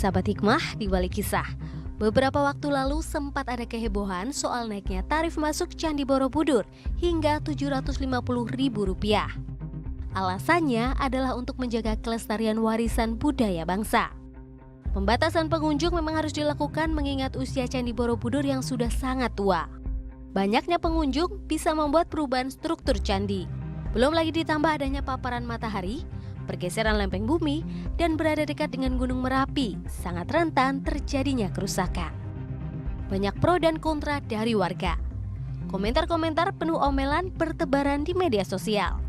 Sahabat hikmah di balik kisah, beberapa waktu lalu sempat ada kehebohan soal naiknya tarif masuk Candi Borobudur hingga Rp750.000. Alasannya adalah untuk menjaga kelestarian warisan budaya bangsa. Pembatasan pengunjung memang harus dilakukan mengingat usia Candi Borobudur yang sudah sangat tua. Banyaknya pengunjung bisa membuat perubahan struktur candi. Belum lagi ditambah adanya paparan matahari, pergeseran lempeng bumi, dan berada dekat dengan Gunung Merapi, sangat rentan terjadinya kerusakan. Banyak pro dan kontra dari warga. Komentar-komentar penuh omelan bertebaran di media sosial.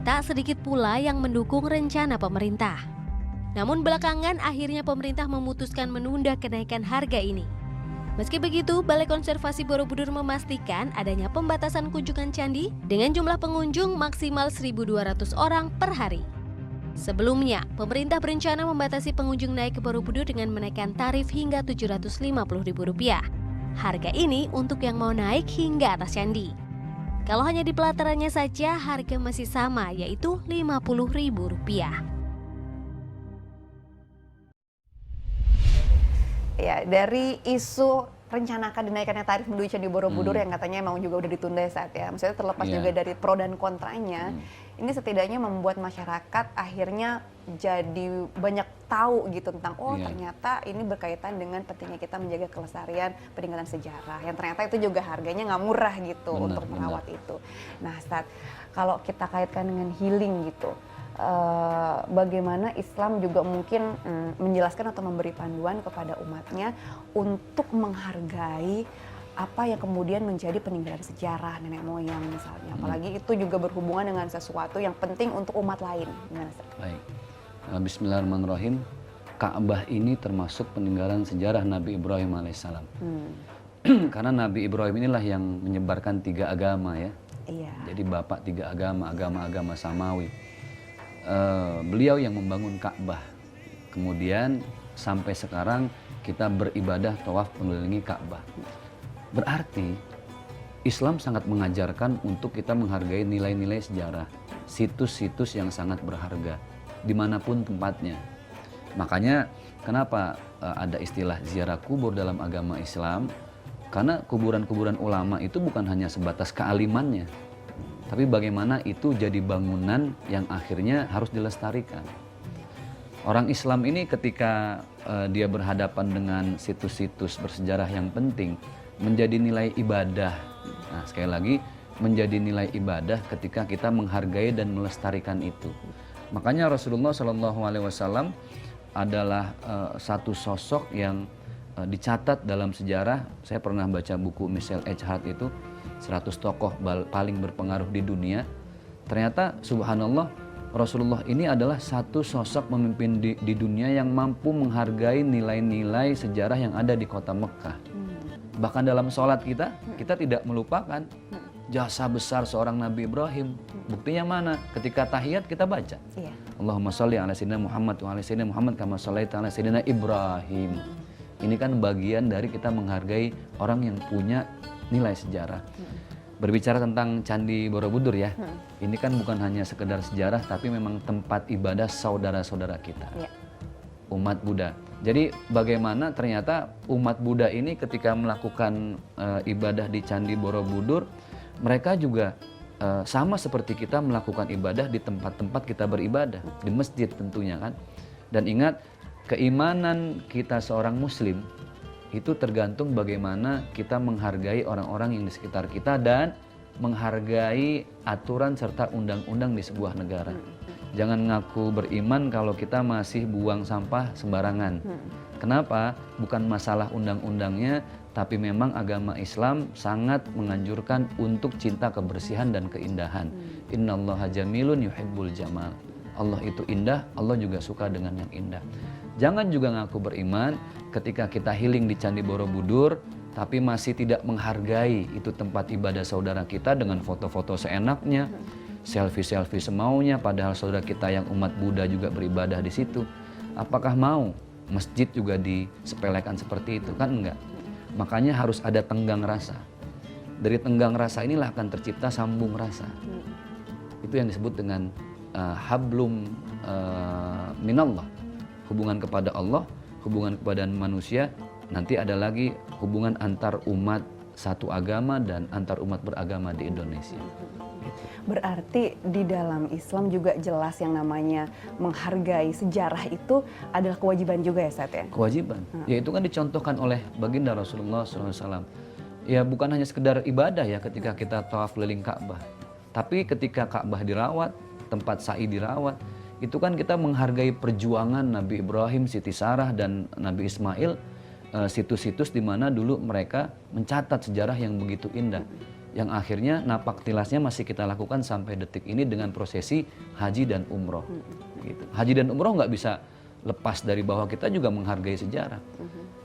Tak sedikit pula yang mendukung rencana pemerintah. Namun belakangan akhirnya pemerintah memutuskan menunda kenaikan harga ini. Meski begitu, Balai Konservasi Borobudur memastikan adanya pembatasan kunjungan candi dengan jumlah pengunjung maksimal 1.200 orang per hari. Sebelumnya, pemerintah berencana membatasi pengunjung naik ke Borobudur dengan menaikkan tarif hingga Rp750.000. Harga ini untuk yang mau naik hingga atas candi. Kalau hanya di pelatarannya saja, harga masih sama, yaitu Rp50.000. Ya, dari isu rencanakan dinaikannya tarif menuju Candi Borobudur yang katanya emang juga udah ditunda saat ya. Maksudnya terlepas juga dari pro dan kontranya, ini setidaknya membuat masyarakat akhirnya jadi banyak tahu gitu tentang ternyata ini berkaitan dengan pentingnya kita menjaga kelestarian peninggalan sejarah. Yang ternyata itu juga harganya nggak murah gitu untuk merawat itu. Nah, Ustadz, kalau kita kaitkan dengan healing gitu, bagaimana Islam juga mungkin menjelaskan atau memberi panduan kepada umatnya untuk menghargai apa yang kemudian menjadi peninggalan sejarah nenek moyang misalnya, apalagi itu juga berhubungan dengan sesuatu yang penting untuk umat lain. Gimana, Ustaz? Baik, Bismillahirrahmanirrahim. Ka'bah ini termasuk peninggalan sejarah Nabi Ibrahim alaihissalam. Karena Nabi Ibrahim inilah yang menyebarkan 3 agama ya. Jadi bapak 3 agama samawi. Beliau yang membangun Ka'bah. Kemudian sampai sekarang kita beribadah tawaf mengelilingi Ka'bah. Berarti Islam sangat mengajarkan untuk kita menghargai nilai-nilai sejarah, situs-situs yang sangat berharga dimanapun tempatnya. Makanya kenapa ada istilah ziarah kubur dalam agama Islam? Karena kuburan-kuburan ulama itu bukan hanya sebatas kealimannya, tapi bagaimana itu jadi bangunan yang akhirnya harus dilestarikan. Orang Islam ini ketika dia berhadapan dengan situs-situs bersejarah yang penting, menjadi nilai ibadah. Nah, sekali lagi, menjadi nilai ibadah ketika kita menghargai dan melestarikan itu. Makanya Rasulullah SAW adalah satu sosok yang dicatat dalam sejarah. Saya pernah baca buku Michel Echard itu, 100 tokoh paling berpengaruh di dunia. Ternyata subhanallah, Rasulullah ini adalah satu sosok pemimpin di dunia yang mampu menghargai nilai-nilai sejarah yang ada di kota Mekah. Bahkan dalam sholat kita tidak melupakan jasa besar seorang Nabi Ibrahim. Buktinya mana? Ketika tahiyat kita baca, Allahumma sholli ala sayyidina Muhammad wa ala sayyidina Muhammad kama shallaita ala sayyidina Ibrahim. Ini kan bagian dari kita menghargai orang yang punya nilai sejarah. Berbicara tentang Candi Borobudur ya, ini kan bukan hanya sekedar sejarah, tapi memang tempat ibadah saudara-saudara kita, umat Buddha. Jadi bagaimana ternyata umat Buddha ini ketika melakukan ibadah di Candi Borobudur, mereka juga sama seperti kita melakukan ibadah di tempat-tempat kita beribadah, di masjid tentunya kan. Dan ingat, keimanan kita seorang muslim itu tergantung bagaimana kita menghargai orang-orang yang di sekitar kita dan menghargai aturan serta undang-undang di sebuah negara. Jangan ngaku beriman kalau kita masih buang sampah sembarangan. Kenapa? Bukan masalah undang-undangnya, tapi memang agama Islam sangat menganjurkan untuk cinta kebersihan dan keindahan. Innallaha jamilun yuhibbul jamal. Allah itu indah, Allah juga suka dengan yang indah. Jangan juga ngaku beriman ketika kita healing di Candi Borobudur, tapi masih tidak menghargai itu tempat ibadah saudara kita dengan foto-foto seenaknya, selfie-selfie semaunya, padahal saudara kita yang umat Buddha juga beribadah di situ. Apakah mau masjid juga disepelekan seperti itu? Kan enggak. Makanya harus ada tenggang rasa. Dari tenggang rasa inilah akan tercipta sambung rasa. Itu yang disebut dengan hablum minallah. Hubungan kepada Allah, hubungan kepada manusia, nanti ada lagi hubungan antar umat satu agama dan antar umat beragama di Indonesia. Berarti di dalam Islam juga jelas yang namanya menghargai sejarah itu adalah kewajiban juga ya Ustaz ya? Kewajiban, yaitu kan dicontohkan oleh baginda Rasulullah SAW. Ya bukan hanya sekedar ibadah ya ketika kita tawaf keliling Ka'bah, tapi ketika Ka'bah dirawat, tempat sa'i dirawat, itu kan kita menghargai perjuangan Nabi Ibrahim, Siti Sarah, dan Nabi Ismail, situs-situs di mana dulu mereka mencatat sejarah yang begitu indah, yang akhirnya napak tilasnya masih kita lakukan sampai detik ini dengan prosesi haji dan umroh. Gitu. Haji dan umroh nggak bisa lepas dari bahwa kita juga menghargai sejarah.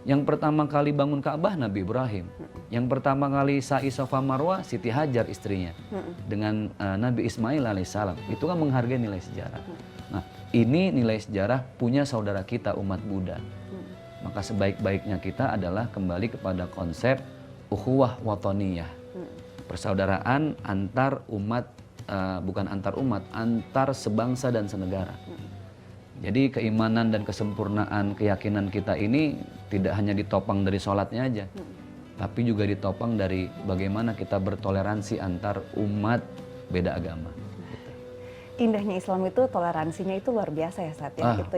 Yang pertama kali bangun Ka'bah Nabi Ibrahim, yang pertama kali sa'i Safa Marwah Siti Hajar istrinya dengan Nabi Ismail alaihissalam, itu kan menghargai nilai sejarah. Nah, ini nilai sejarah punya saudara kita umat Buddha. Maka sebaik-baiknya kita adalah kembali kepada konsep ukhuwah watoniyah, persaudaraan antar umat, bukan antar umat, antar sebangsa dan senegara. Jadi keimanan dan kesempurnaan keyakinan kita ini tidak hanya ditopang dari sholatnya aja, tapi juga ditopang dari bagaimana kita bertoleransi antar umat beda agama. Indahnya Islam itu toleransinya itu luar biasa ya Ustaz ya. Itu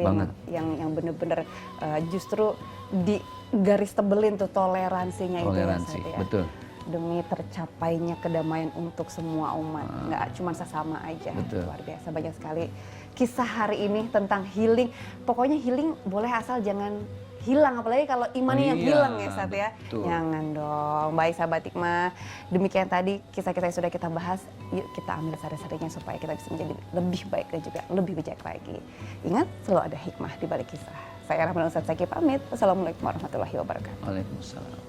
yang benar-benar justru di garis tebelin tuh toleransinya itu ya Ustaz ya. Betul. Demi tercapainya kedamaian untuk semua umat, nggak cuma sesama aja. Betul. Luar biasa, banyak sekali kisah hari ini tentang healing. Pokoknya healing boleh asal jangan hilang, apalagi kalau imannya yang hilang ya Ustaz ya. Jangan dong. Baik sahabat hikmah, demikian tadi kisah-kisah yang sudah kita bahas, yuk kita ambil sari-sarinya supaya kita bisa menjadi lebih baik dan juga lebih bijak lagi. Ingat, selalu ada hikmah di balik kisah. Saya Rahman Ustaz Zaki pamit. Wassalamualaikum warahmatullahi wabarakatuh. Waalaikumsalam.